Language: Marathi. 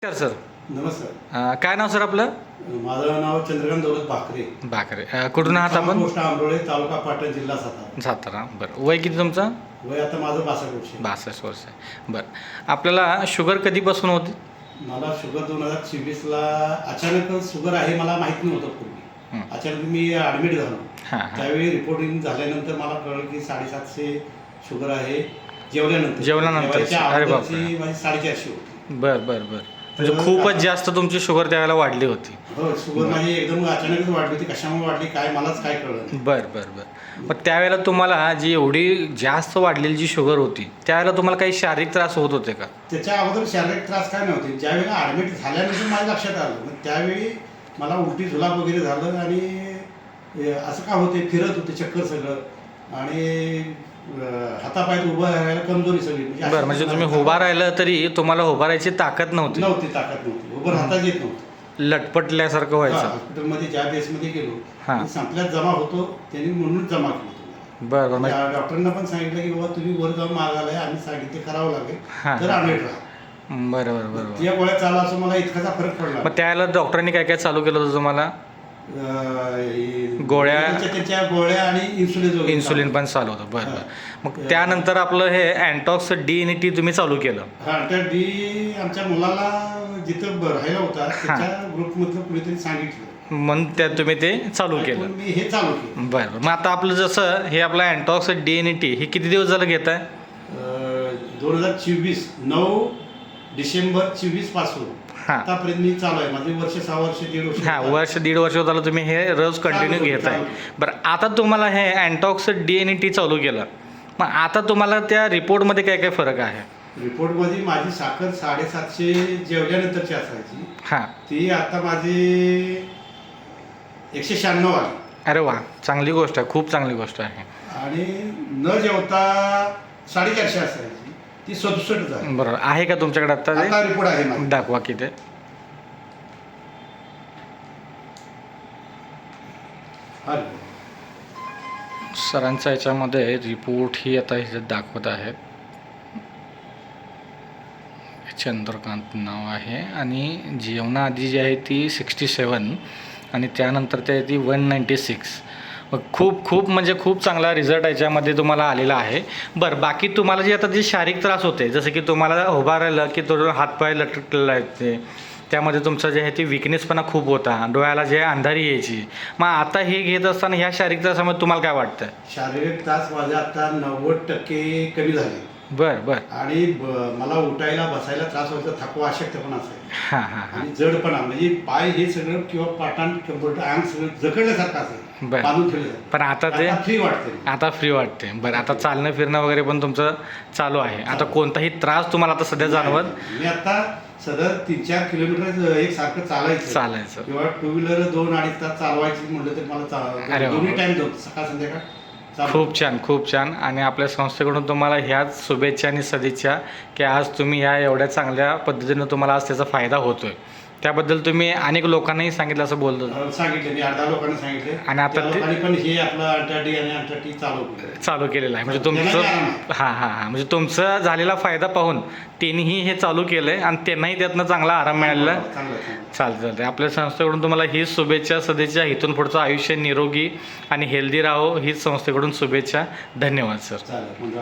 नमस्कार सर. नमस्कार. काय नाव सर आपलं? माझं नाव चंद्रकांत दौलत भाकरे. भाकरे. कुठून आहात आपण? पोस्ट आंबोळे, तालुका पाटण, जिल्हा सातारा. सातारा. बरं. वय किती तुमचं? वय आता माझं 62 वर्ष. 62 वर्ष आहे. बरं. आपल्याला शुगर कधीपासून होती? मला शुगर 2024ला अचानक शुगर आहे मला माहीत नव्हतं पूर्वी. अचानक मी ॲडमिट झालो. हां हां. त्यावेळी रिपोर्टिंग झाल्यानंतर मला कळलं की 750 शुगर आहे जेवल्यानंतर. जेवल्यानंतर. अरे बापरे. माझी 450 होती. बरं बरं बरं. म्हणजे खूपच जास्त तुमची शुगर त्यावेळेला वाढली होती. हो, शुगर माझी एकदम अचानकच वाढली होती. कशामुळे वाढली काय मलाच काय कळलं नाही. बरं बरं बरं. मग त्यावेळेला तुम्हाला जी एवढी जास्त वाढलेली जी शुगर होती त्यावेळेला तुम्हाला काही शारीरिक त्रास होत होते का? त्याच्या अगोदर शारीरिक त्रास काय नव्हते. ज्यावेळेला ॲडमिट झाल्यानंतर माझ्या लक्षात आलं. मग त्यावेळी मला उलटी जुलाब वगैरे झालं आणि असं का होते फिरत होते चक्कर सगळं आणि हातापायात उभं राहायला कमजोरी सगळी. बरं. म्हणजे तुम्ही उभा राहिलं तरी तुम्हाला उभा राहायची ताकद नव्हती? ताकद नव्हती. उभं राहताच येत नव्हतं. लटपटल्यासारखं व्हायचं? हॉस्पिटलमध्ये ज्या बेसमध्ये गेलो हां. संपल्यात जमा होतो त्यांनी म्हणून जमा केलं. बरं बरं. डॉक्टरांना पण सांगितलं की बाबा तुम्ही वर जाऊन मागायला आहे आम्ही सांगितले करावं लागेल तर ॲडमिट राहा. बरं बरं बरं. या गोळ्या चालू असं मला इतकाचा फरक पडला. मग त्यावेळेला डॉक्टरांनी काय काय चालू केलं होतं तुम्हाला? गोळ्या, त्याच्या गोळ्या आणि इन्सुलिन पण चालू होतं. बरं बरं. मग त्यानंतर आपलं हे अँटॉक्स डी आणि टी तुम्ही चालू केलं? हां. तर डी आमच्या मुलाला जिथं राहिला होता त्याच्या ग्रुपमधलं कुणीतरी सांगितलं म्हणून त्यात तुम्ही ते चालू केलं? मी हे चालू केलं. बरं. मग आता आपलं जसं हे आपलं अँटॉक्स डी आणि टी हे किती दिवस झालं घेत आहे? 2024 9 डिसेंबर 24 पासून हां. आतापर्यंत मी चालू आहे. माझे वर्ष 6 वर्ष 1.5 वर्ष. हां. वर्ष 1.5 वर्ष झालं तुम्ही हे रोज कंटिन्यू घेत आहे. बरं. आता तुम्हाला हे अँटॉक्स डी आणि टी चालू केलं मग आता तुम्हाला त्या रिपोर्टमध्ये काय काय फरक आहे? रिपोर्टमध्ये माझी साखर 750 जेवल्यानंतरची असायची. हां. ती आता माझी 196 आली. अरे वा. चांगली गोष्ट आहे. खूप चांगली गोष्ट आहे. आणि न जेवता 450 असायची ती 67 झाली. बरोबर. आहे का तुमच्याकडे आता रिपोर्ट आहे माझा. दाखवा की ते. सरांच्या याच्यामध्ये रिपोर्ट ही आता ह्याच्यात दाखवत आहेत. चंद्रकांत नाव आहे आणि जेवणाआधी जी आहे ती 67 आणि त्यानंतर ते ती 196. मग खूप म्हणजे खूप चांगला रिझल्ट याच्यामध्ये तुम्हाला आलेला आहे. बरं. बाकी तुम्हाला जे आता जे शारीरिक त्रास होते जसं की तुम्हाला उभा राहिलं की तो हातपाय लटकलेला आहे त्यामध्ये तुमचं जे आहे ते विकनेसपणा खूप होता, डोळ्याला जे अंधारी यायची. मग आता हे घेत असताना ह्या शारीरिक त्रासामध्ये तुम्हाला काय वाटतं? शारीरिक त्रास माझे आता 90% कमी झाले. बरं बरं. आणि मला उठायला बसायला त्रास व्हायचा, थकवा अशक्तपणा असायचा. हां हां हां. आणि जडपणा म्हणजे पाय हे सगळं किंवा पाटाण कंबरट अंग सगळं जखडल्यासारखं असेल. बरं. बांधून ठेवलं. पण आता ते फ्री वाटते. आता फ्री वाटते. बरं. आता चालणं फिरणं वगैरे पण तुमचं चालू आहे. आता कोणताही त्रास तुम्हाला आता सध्या जाणवत? मी आता सध्या 3-4 किलोमीटर एकसारखं चालायचं किंवा टू व्हीलर 2-2.5 तास चालवायची म्हटलं तर मला दोन्ही टाइम जाऊ सकाळ संध्याकाळ. खूप छान. आणि आपल्या संस्थेकडून तुम्हाला ह्याच शुभेच्छा आणि सदिच्छा की आज तुम्ही ह्या एवढ्या चांगल्या पद्धतीनं तुम्हाला आज त्याचा फायदा होतोय. त्याबद्दल तुम्ही अनेक लोकांनाही सांगितलं असं बोलतो? सांगितलं मी 8-10 लोकांना सांगितले. आणि आता पण हे आपलं अल्ट्रा डी आणि अल्ट्रा टी चालू केलेलं आहे. म्हणजे तुमचं हां म्हणजे तुमचा झालेला फायदा पाहून त्यांनीही हे चालू केलं आहे आणि त्यांनाही त्यातनं चांगला आराम मिळालेला. चालतं. आपल्या संस्थेकडून तुम्हाला हीच शुभेच्छा सदिच्छा. इथून पुढचं आयुष्य निरोगी आणि हेल्दी राहो हीच संस्थेकडून शुभेच्छा. धन्यवाद सर. चालेल.